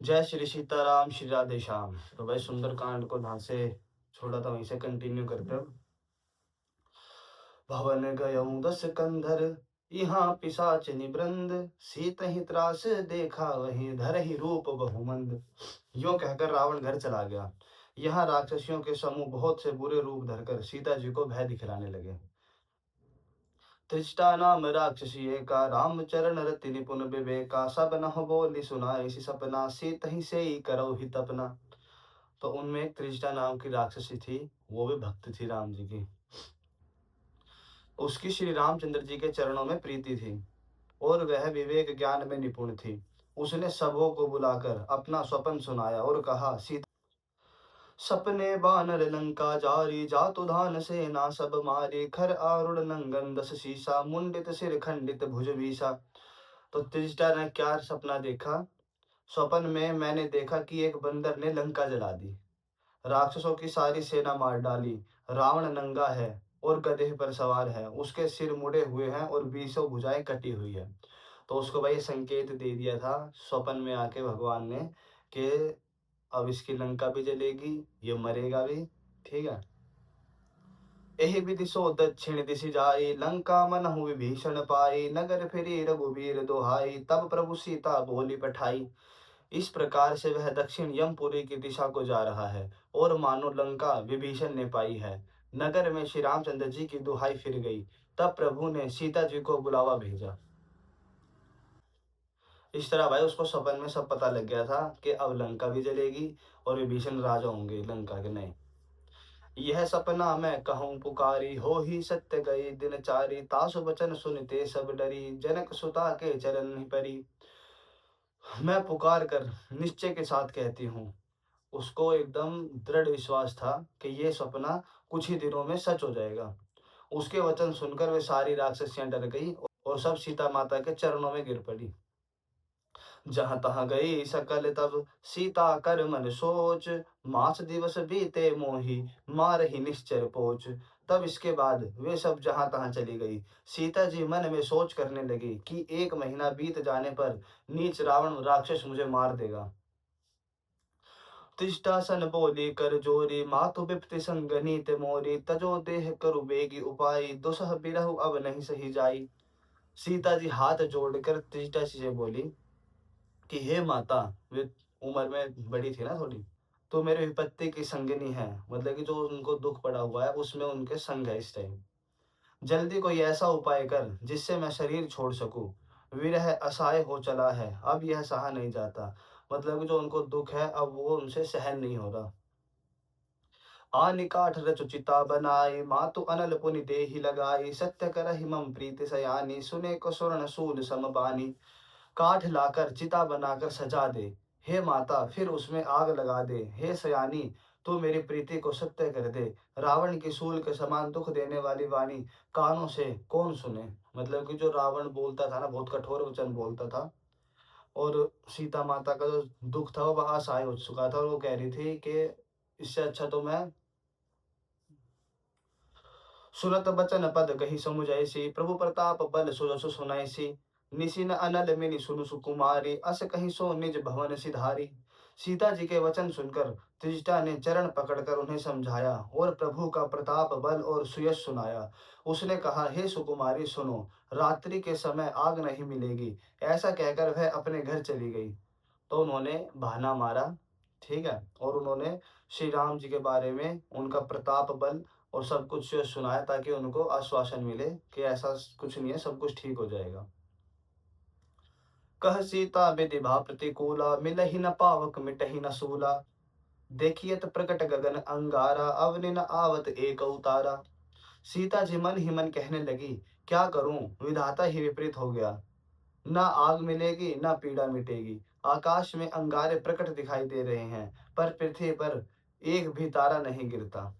जय श्री सीताराम, श्री राधे श्याम। तो भाई सुंदरकांड को जहाँ से छोड़ा था वहीं से कंटिन्यू करते हैं। भवन गयऊँ दस कंधर, यहाँ पिशाच निबृंद, सीतहि त्रास देखा वहीं धरहि रूप बहुमंद। यो कहकर रावण घर चला गया। यहाँ राक्षसियों के समूह बहुत से बुरे रूप धरकर सीता जी को भय दिखलाने लगे। त्रिष्टा नाम राक्षसी एका, रामचरण रति निपुण विवेका, सब नह बोली सुनाए इसी सपना, सीतहि सेई करौ हित अपना। तो उनमें एक त्रिष्टा नाम की राक्षसी थी, वो भी भक्त थी राम जी की। उसकी श्री रामचंद्र जी के चरणों में प्रीति थी और वह विवेक ज्ञान में निपुण थी। उसने सबों को बुलाकर अपना स्वप्न सुनाया और कहा, सीता सपने बानर लंका जारी, जातु धान सेना सब मारी, खर आरुढ़ नंगन दस सीसा, मुंडित सिर खंडित भुज बीसा। तो त्रिष्टा ने क्या सपना देखा? स्वप्न में मैंने देखा कि एक बंदर ने लंका जला दी, राक्षसों की सारी सेना मार डाली। रावण नंगा है और गधे पर सवार है, उसके सिर मुड़े हुए हैं और बीसों भुजाएं कटी हुई है। तो उसको भाई संकेत दे दिया था स्वप्न में आके भगवान ने कि अब इसकी लंका भी जलेगी, ये मरेगा भी। ठीक है। एहि विधि सो दक्षिण दिशि जाई, लंका मनहु विभीषण पाई, नगर फिरी रघुबीर दोहाई, तब प्रभु सीता बोली पठाई। इस प्रकार से वह दक्षिण यमपुरी की दिशा को जा रहा है और मानो लंका विभीषण ने पाई है। नगर में श्री रामचंद्र जी की दुहाई फिर गई। तब प्रभु ने सीता जी को बुलावा भेजा। इस तरह भाई उसको सपन में सब पता लग गया था कि अब लंका भी जलेगी और विभीषण राजा होंगे लंका के नए। यह सपना मैं कहूँ पुकारी, हो ही सत्य गई दिन चारी, तासु बचन सुनते सब डरी, जनक सुता के चरण परी। मैं पुकार कर निश्चय के साथ कहती हूँ। उसको एकदम दृढ़ विश्वास था कि ये सपना कुछ ही दिनों में सच हो जाएगा। उसके वचन सुनकर वे सारी राक्षसियां डर गई और सब सीता माता के चरणों में गिर पड़ी। जहाँ तहाँ गई सकल तब सीता कर मन सोच, मास दिवस बीते मोही मार ही निश्चर पोच। तब इसके बाद वे सब जहाँ तहाँ चली गई। सीता जी मन में सोच करने लगी कि एक महीना बीत जाने पर नीच रावण राक्षस मुझे मार देगा। तिष्ठासन बोली कर जोरी, मातु बिपति संगनीत मोरी, तजो देह करु बेगी उपाय, दुसह बिरहु अब नहीं सही जाई। सीता जी हाथ जोड़कर त्रिष्टा जी से बोली कि हे माता, वे उम्र में बड़ी थी ना थोड़ी, तो मेरे विपत्ति की संगिनी है, मतलब कि जो उनको दुख पड़ा हुआ है उसमें उनके संग है इस टाइम। जल्दी कोई ऐसा उपाय कर जिससे मैं शरीर छोड़ सकूं। विरह असहाय हो चला है, अब यह सहा नहीं जाता। मतलब कि जो उनको दुख है अब वो उनसे सहन नहीं हो रहा। आनि काठ रचु चिता बनाई, मातु अनल पुनि देहि लगाई, सत्य करहि मम प्रीति सयानी, सुने को स्वर्ण सूल सम बानी। काठ लाकर चिता बनाकर सजा दे, हे माता, फिर उसमें आग लगा दे। हे सयानी, तू मेरी प्रीति को सत्य कर दे। रावण की सूल के समान दुख देने वाली वाणी कानों से कौन सुने। मतलब कि जो रावण बोलता था ना, बहुत कठोर वचन बोलता था और सीता माता का जो दुख था वो असहाय हो चुका था और वो कह रही थी कि इससे अच्छा तो मैं सुनत बचन पद कही समुझैसी, प्रभु प्रताप बल सुरसु सुनाइसी, निसिन अनल मिनि सुनु सुकुमारी, अस कहीं सो निज भवन सिधारी। सीता जी के वचन सुनकर त्रिजटा ने चरण पकड़कर उन्हें समझाया और प्रभु का प्रताप बल और सुयश सुनाया। उसने कहा, हे सुकुमारी सुनो, रात्रि के समय आग नहीं मिलेगी। ऐसा कहकर वह अपने घर चली गई। तो उन्होंने बहाना मारा। ठीक है। और उन्होंने श्री राम जी के बारे में उनका प्रताप बल और सब कुछ सुनाया ताकि उनको आश्वासन मिले कि ऐसा कुछ नहीं है, सब कुछ ठीक हो जाएगा। कह सीता विधि भा प्रतिकूला, मिलहि न पावक मिटहि न सूला, देखियत प्रकट गगन अंगारा, अवनि न आवत एक उतारा। सीता जी मन ही मन कहने लगी, क्या करूं, विधाता ही विपरीत हो गया। ना आग मिलेगी ना पीड़ा मिटेगी। आकाश में अंगारे प्रकट दिखाई दे रहे हैं पर पृथ्वी पर एक भी तारा नहीं गिरता।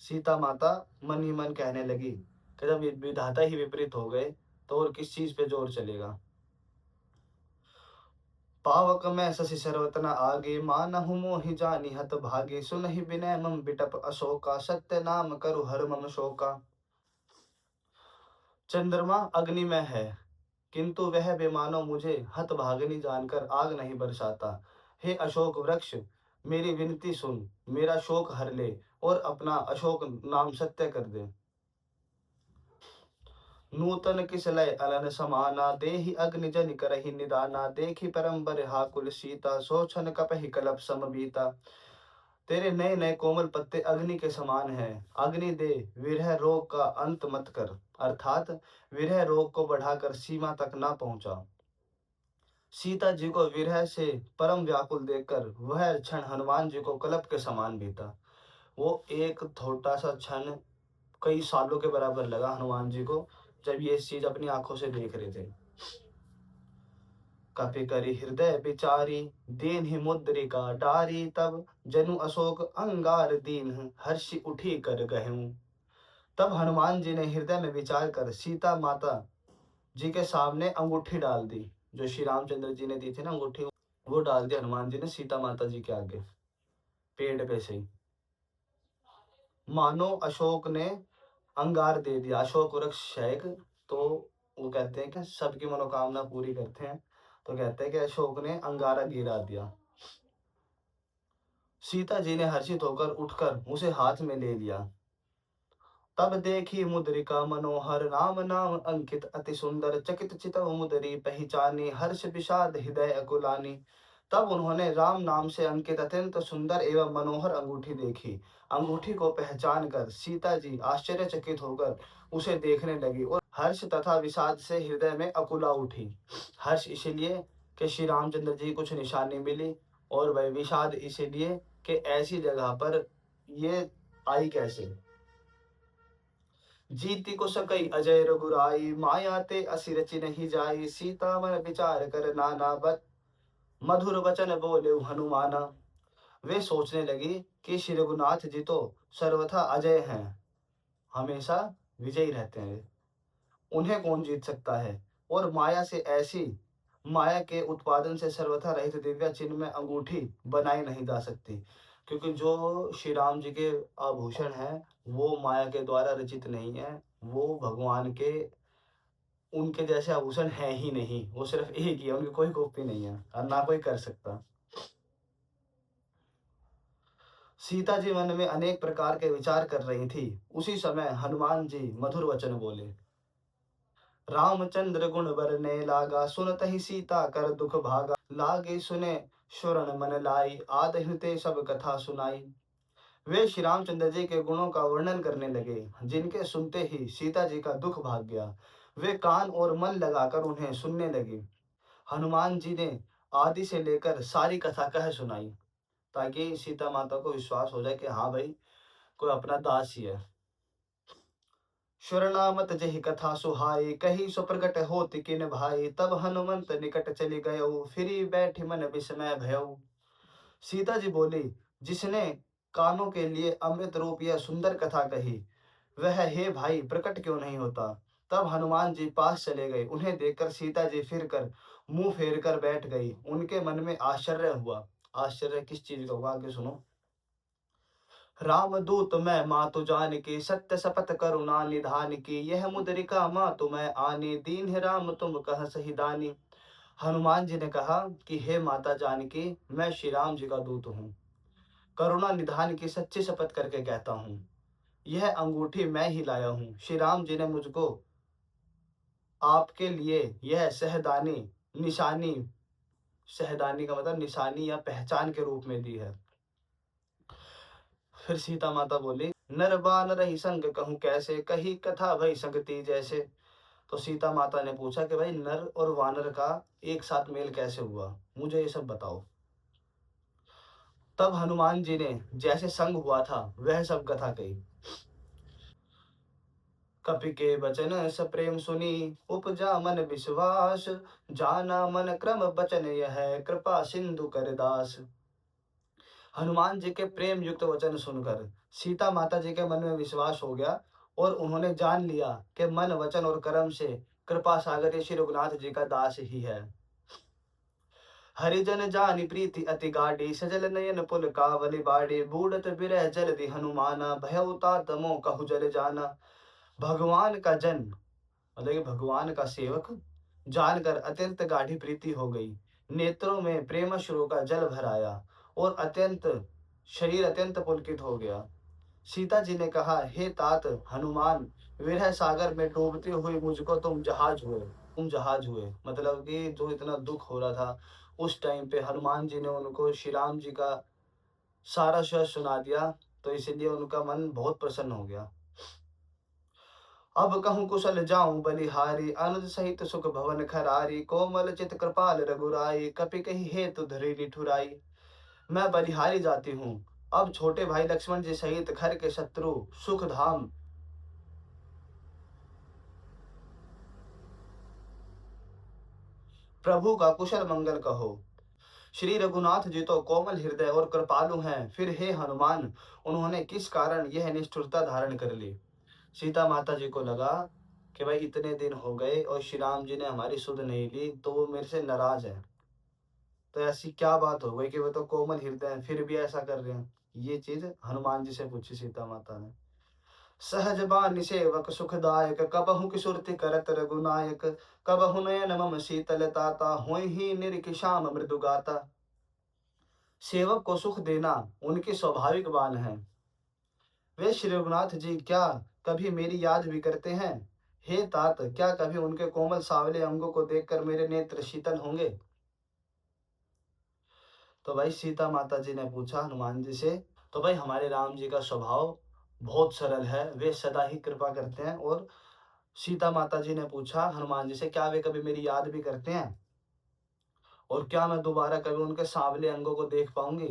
सीता माता मन ही मन कहने लगी कि जब विधाता ही विपरीत हो गए तो और किस चीज पे जोर चलेगा। पावक में शशि सर्वतना आगे, मानहु मोहि जानि हत भागे, सुनहि विनय मम बिटप अशोका, सत्य नाम करु हर मम शोका। चंद्रमा अग्नि में है किंतु वह बेमानो मुझे हतभागिनी जानकर आग नहीं बरसाता। हे अशोक वृक्ष, मेरी विनती सुन, मेरा शोक हर ले और अपना अशोक नाम सत्य कर दे। नूतन किसलय अलन समाना, देहि अग्नि जन करहि निदाना, देखी परम्बर हाकुल सीता, सो छन कपहि कलप सम बीता। तेरे नए नए कोमल पत्ते अग्नि के समान हैं, अग्नि दे, विरह रोग का अंत मत कर, अर्थात विरह रोग को बढ़ाकर सीमा तक ना पहुंचा। सीता जी को विरह से परम व्याकुल देखकर वह क्षण हनुमान जी को कलप के समान बीता। वो एक छोटा सा क्षण कई सालों के बराबर लगा हनुमान जी को, जब ये चीज अपनी आंखों से देख रहे थे। कपि करि हृदय बिचारी, दीन ही मुद्रिका डारी, तब जनु अशोक अंगार दीन, हर्षि उठी कर गहूं। तब हनुमान जी ने हृदय में विचार कर सीता माता जी के सामने अंगूठी डाल दी। जो श्री रामचंद्र जी ने दी थी ना अंगूठी, वो डाल दी हनुमान जी ने सीता माता जी के आगे, पेड़ पे से ही। मानो अशोक ने अंगार दे दिया। अशोक वृक्ष है एक, तो वो कहते हैं कि सबकी मनोकामना पूरी करते हैं, तो कहते हैं कि अशोक ने अंगारा गिरा दिया। सीता जी ने हर्षित होकर उठकर उसे हाथ में ले लिया। तब देखी मुद्रिका मनोहर, नाम नाम अंकित अति सुंदर, चकित चितव मुदरी पहचानी, हर्ष विषाद हृदय अकुलानी। तब उन्होंने राम नाम से अंकित अत्यंत सुंदर एवं मनोहर अंगूठी देखी। अंगूठी को पहचान कर सीता जी आश्चर्यचकित होकर उसे देखने लगी और हर्ष तथा विषाद से हृदय में अकुला उठी। हर्ष इसलिए कि श्री रामचंद्र जी कुछ निशानी मिली, और वह विषाद इसलिए कि ऐसी जगह पर ये आई कैसे। जीति को सकई अजय रघुराई, माया ते असि रचि नहीं जाई, सीता मन विचार कर नाना बत, मधुर वचन बोले हनुमाना। वे सोचने लगी कि श्री रघुनाथ जी तो सर्वथा अजय हैं, हमेशा विजयी रहते हैं, उन्हें कौन जीत सकता है। और माया से ऐसी, माया के उत्पादन से सर्वथा रहित दिव्य चिन्ह में अंगूठी बनाई नहीं जा सकती, क्योंकि जो श्री राम जी के आभूषण हैं वो माया के द्वारा रचित नहीं है, वो भगवान के, उनके जैसे आभूषण है ही नहीं, वो सिर्फ एक ही है, उनकी कोई कॉपी नहीं है और ना कोई कर सकता। सीता जी मन में अनेक प्रकार के विचार कर रही थी। उसी समय हनुमान जी मधुर वचन बोले। रामचंद्र गुण बरने लागा, सुनत ही सीता कर दुख भागा, लागे सुने शरण मन लाई, आदहि ते सब कथा सुनाई। वे श्री रामचंद्र जी के गुणों का वर्णन करने लगे, जिनके सुनते ही सीता जी का दुख भाग गया। वे कान और मन लगाकर उन्हें सुनने लगी। हनुमान जी ने आदि से लेकर सारी कथा कह सुनाई, ताकि सीता माता को विश्वास हो जाए कि हाँ भाई, कोई अपना दास ही है। शरणामत जहि कथा सुहाई, कही सो प्रगट होति किन भाई, तब हनुमंत निकट चली गयो, फिरी बैठि मन विस्मय भयउ। सीता जी बोली, जिसने कानों के लिए अमृत रूप यह सुंदर कथा कही, वह हे भाई प्रकट क्यों नहीं होता। तब हनुमान जी पास चले गए। उन्हें देखकर सीता जी फिर कर मुंह फेर कर बैठ गई। उनके मन में आश्चर्य हुआ। आश्चर्य किस चीज का हुआ, आगे सुनो। रामदूत मैं मातु जान की, सत्य शपथ करुणा निधान की, यह मुद्रिका मातु मैं आनी, दीन है राम तुम कह सही दानी। हनुमान जी ने कहा कि हे माता जानकी, मैं श्री राम जी का दूत हूँ, करुणा निधान की सच्ची शपथ करके कहता हूँ, यह अंगूठी मैं ही लाया हूँ। श्री राम जी ने मुझको आपके लिए यह सहदानी, निशानी, सहदानी का मतलब निशानी या पहचान के रूप में दी है। फिर सीता माता बोली, नर बानर ही संग कहूँ कैसे, कही कथा भई संगति जैसे। तो सीता माता ने पूछा कि भाई नर और वानर का एक साथ मेल कैसे हुआ, मुझे ये सब बताओ। तब हनुमान जी ने जैसे संग हुआ था वह सब कथा कही। कपि के बचन सप्रेम सुनी, उपजा मन विश्वास, जाना मन क्रम बचन यह, कृपा सिंधु कर दास। हनुमान जी के प्रेम युक्त वचन सुनकर सीता माता जी के मन में विश्वास हो गया, और उन्होंने जान लिया कि मन वचन और कर्म से कृपा सागर श्री रघुनाथ जी का दास ही है। हरिजन जानी प्रीति अति गाढ़ी, सजल नयन पुल कावली बाड़ी, बूढ़त बिरह जल्दी हनुमाना, भयउ तात मोह कहु जल जाना। भगवान का जन मतलब कि भगवान का सेवक जानकर अत्यंत गाढ़ी प्रीति हो गई। नेत्रों में प्रेमाश्रु का जल भर आया और अत्यंत शरीर अत्यंत पुलकित हो गया। सीता जी ने कहा, हे तात हनुमान, विरह सागर में डूबती हुई मुझको तुम जहाज हुए। मतलब कि जो इतना दुख हो रहा था उस टाइम पे हनुमान जी ने उनको श्री राम जी का सारा शेर सुना दिया, तो इसीलिए उनका मन बहुत प्रसन्न हो गया। अब कहूँ कुशल जाऊं बलिहारी, अनुज सहित सुख भवन खरारी, कोमल चित कृपाल रघुराई, कपि कही हेतु धरि निठुराई। मैं बलिहारी जाती हूँ, अब छोटे भाई लक्ष्मण जी सहित घर के शत्रु सुख धाम प्रभु का कुशल मंगल कहो। श्री रघुनाथ जी तो कोमल हृदय और कृपालु हैं, फिर हे हनुमान, उन्होंने किस कारण यह निष्ठुरता धारण कर ली। सीता माता जी को लगा कि भाई इतने दिन हो गए और श्री राम जी ने हमारी सुध नहीं ली, तो वो मेरे से नाराज है। तो ऐसी क्या बात हो गई कि वो तो कोमल हृदय हैं फिर भी ऐसा कर रहे हैं। ये चीज हनुमान जी से पूछी सीता माता ने। सहज बानी सेवक सुखदायक, कबहु की सुरति करत रघुनायक, कबहु नयन मम शीतलताता, होय ही निरखि श्याम मृदु गाता। सेवक को सुख देना उनकी स्वाभाविक बान है। वे श्री रघुनाथ जी क्या कभी मेरी याद भी करते हैं? हे तात, क्या कभी उनके कोमल सावले अंगों को देखकर मेरे नेत्र शीतल होंगे? तो भाई सीता माता जी ने पूछा हनुमान जी से। तो भाई हमारे राम जी का स्वभाव बहुत सरल है, वे सदा ही कृपा करते हैं। और सीता माता जी ने पूछा हनुमान जी से, क्या वे कभी मेरी याद भी करते हैं? और क्या मैं दोबारा कभी उनके सांवले अंगों को देख पाऊंगी?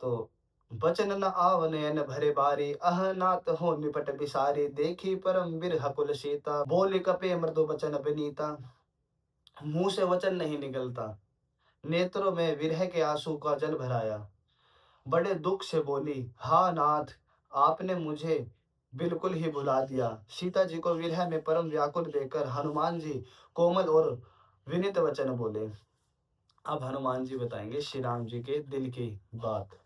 तो बचन न आव नयन भरे बारी, अह नाथ हो निपट बिसारी, देखी परम बिरह कुल सीता, बोली कपे मृदु बचन विनीता। मुंह से वचन नहीं निकलता, नेत्रों में विरह के आंसू का जल भराया। बड़े दुख से बोली, हा नाथ, आपने मुझे बिल्कुल ही भुला दिया। सीता जी को विरह में परम व्याकुल देखकर हनुमान जी कोमल और विनीत वचन बोले। अब हनुमान जी बताएंगे श्री राम जी के दिल की बात।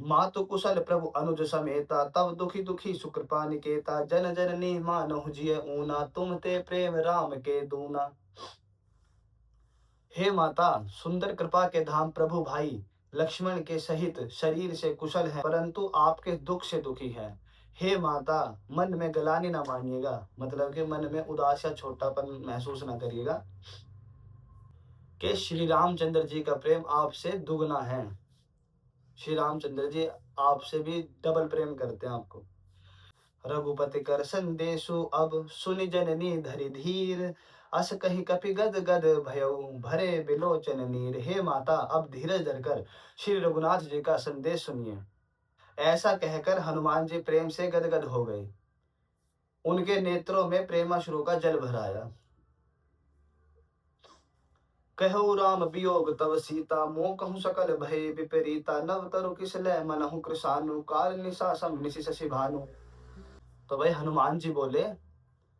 मातु कुशल प्रभु अनुज समेता, तब दुखी दुखी सुकृपा निकेता, जन जननी मानहु जिय ऊना, तुम ते प्रेम राम के दूना। हे माता, सुंदर कृपा के धाम प्रभु भाई लक्ष्मण के सहित शरीर से कुशल है, परंतु आपके दुख से दुखी है। हे माता, मन में गलानी ना मानिएगा, मतलब कि मन में उदास या छोटापन महसूस ना करिएगा, कि श्री रामचंद्र जी का प्रेम आपसे दुगना है। श्री रामचंद्र जी आपसे भी डबल प्रेम करते हैं आपको। रघुपति कर संदेशु अब सुनि जननी धरि धीर, अस कही कपि गद गद भयउ भरे बिलोचन नीर। हे माता, अब धीरज धरकर श्री रघुनाथ जी का संदेश सुनिए। ऐसा कहकर हनुमान जी प्रेम से गदगद हो गए, उनके नेत्रों में प्रेमाश्रु का जल भर आया। कहु राम वियोग तव सीता, मोह कहूँ सकल भय विपरीता, नव तरु किस लय मनहु कृशानु, काल निशा सम निशि शशि भानु। तो भाई हनुमान जी बोले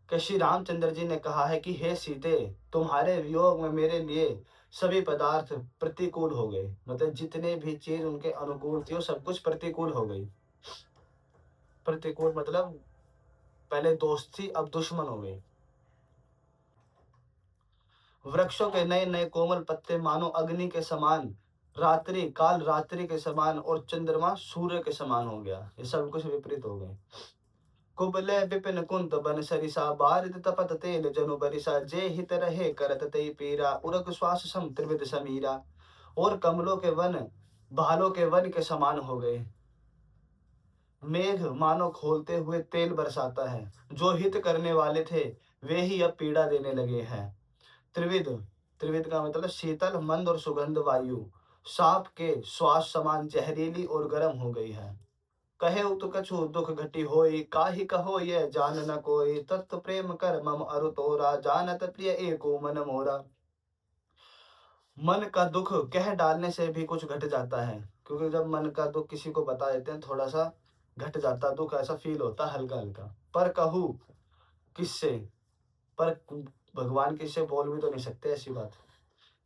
कि श्री रामचंद्र जी ने कहा है कि हे सीते, तुम्हारे वियोग में मेरे लिए सभी पदार्थ प्रतिकूल हो गए। मतलब जितने भी चीज उनके अनुकूल थी वो सब कुछ प्रतिकूल हो गई। प्रतिकूल मतलब पहले दोस्त थी अब दुश्मन हो गई। वृक्षों के नए नए कोमल पत्ते मानो अग्नि के समान, रात्रि काल रात्रि के समान और चंद्रमा सूर्य के समान हो गया। ये सब कुछ विपरीत हो गए। कुबले विपिन कुंत बन सरिसा, बारिद तपत तेल जनु बरिसा, जे हित रहे करत तई पीरा, उरग श्वास सम त्रिविध समीरा। और कमलों के वन भालों के वन के समान हो गए। मेघ मानो खोलते हुए तेल बरसाता है, जो हित करने वाले थे वे ही अब पीड़ा देने लगे हैं। त्रिविध, त्रिविध का मतलब शीतल मंद और सुगंध वायु सांप के श्वास समान जहरीली और गर्म हो गई है। कहे उत कछु दुख घटी होई, काहि कहो ये जान न कोई, तत्व प्रेम कर मम अरु तोरा, जानत प्रिय एको मन मोरा। मन का दुख कह डालने से भी कुछ घट जाता है, क्योंकि जब मन का दुख किसी को बता देते हैं थोड़ा सा घट जाता दुख, ऐसा फील होता है हल्का हल्का। पर कहूँ किससे, पर भगवान किससे बोल भी तो नहीं सकते ऐसी बात।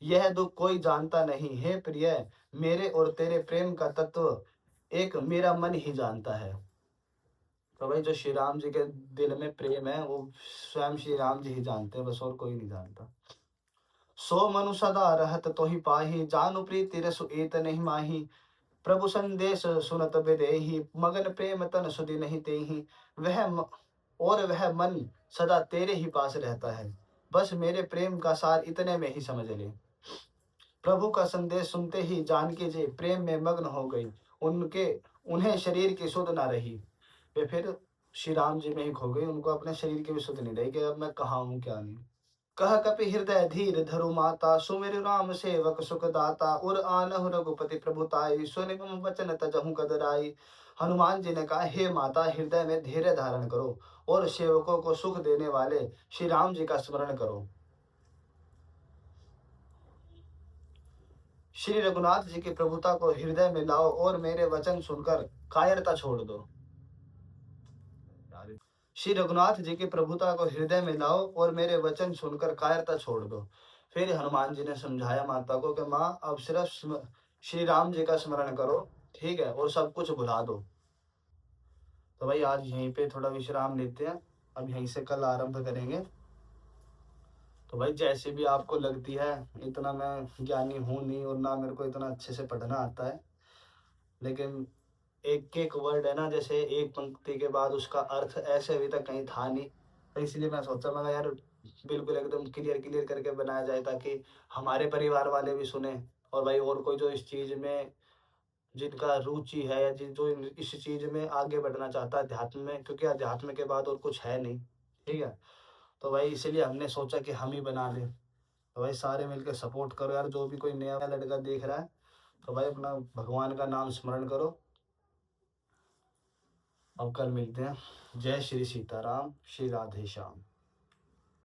यह दुख कोई जानता नहीं है प्रिय, मेरे और तेरे प्रेम का तत्व एक मेरा मन ही जानता है। तो भाई जो श्री राम जी के दिल में प्रेम है वो स्वयं श्री राम जी ही जानते हैं, बस और कोई नहीं जानता। सो मनु सदा रहत तो ही पाही, जानु प्रीति रसु एत नहीं माही। प्रभु संदेश सुनत बिदेहि, मगन प्रेम तन सुधि नहीं तेहि। और वह मन सदा तेरे ही पास रहता है, बस मेरे प्रेम का सार इतने में ही समझ ले। प्रभु का संदेश सुनते ही जानकी जी प्रेम में मग्न हो गई। उनके उन्हें शरीर की सुध ना रही। वे फिर श्री राम जी में ही खो गई, उनको अपने शरीर की भी सुध नहीं रही कि अब मैं कहाँ हूँ क्या नहीं। कह कपि हृदय धीर धरु माता, सुमिर राम सेवक सुख दाता। उर आनहु रघुपति प्रभुताई, सुनि मम वचन तजहु कदराई। हनुमान जी ने कहा, हे माता हृदय में धैर्य धारण करो और सेवकों को सुख देने वाले श्री राम जी का स्मरण करो। श्री रघुनाथ जी की प्रभुता को हृदय में लाओ और मेरे वचन सुनकर कायरता छोड़ दो। श्री रघुनाथ जी की प्रभुता को हृदय में लाओ और मेरे वचन सुनकर कायरता छोड़ दो। फिर हनुमान जी ने समझाया माता को कि माँ अब सिर्फ श्री राम जी का स्मरण करो, ठीक है, और सब कुछ भुला दो। तो भाई आज यहीं पे थोड़ा विश्राम लेते हैं, अब यहीं से कल आरंभ करेंगे। तो भाई जैसे भी आपको लगती है, इतना मैं ज्ञानी हूँ नहीं और ना मेरे को इतना अच्छे से पढ़ना आता है, लेकिन एक एक वर्ड है ना, जैसे एक पंक्ति के बाद उसका अर्थ ऐसे अभी तक कहीं था नहीं, तो इसलिए मैं सोचा मैं यार बिल्कुल एकदम क्लियर क्लियर करके बनाया जाए ताकि हमारे परिवार वाले भी सुने। और भाई और कोई जो इस चीज़ में जिनका रुचि है या जो इस चीज़ में आगे बढ़ना चाहता है अध्यात्म में, क्योंकि अध्यात्म के बाद और कुछ है नहीं, ठीक है, तो भाई इसीलिए हमने सोचा कि हम ही बना लें। तो भाई सारे मिलकर सपोर्ट करो यार, जो भी कोई नया लड़का देख रहा है तो भाई अपना भगवान का नाम स्मरण करो। अब कल मिलते हैं। जय श्री सीताराम, श्री राधे श्याम।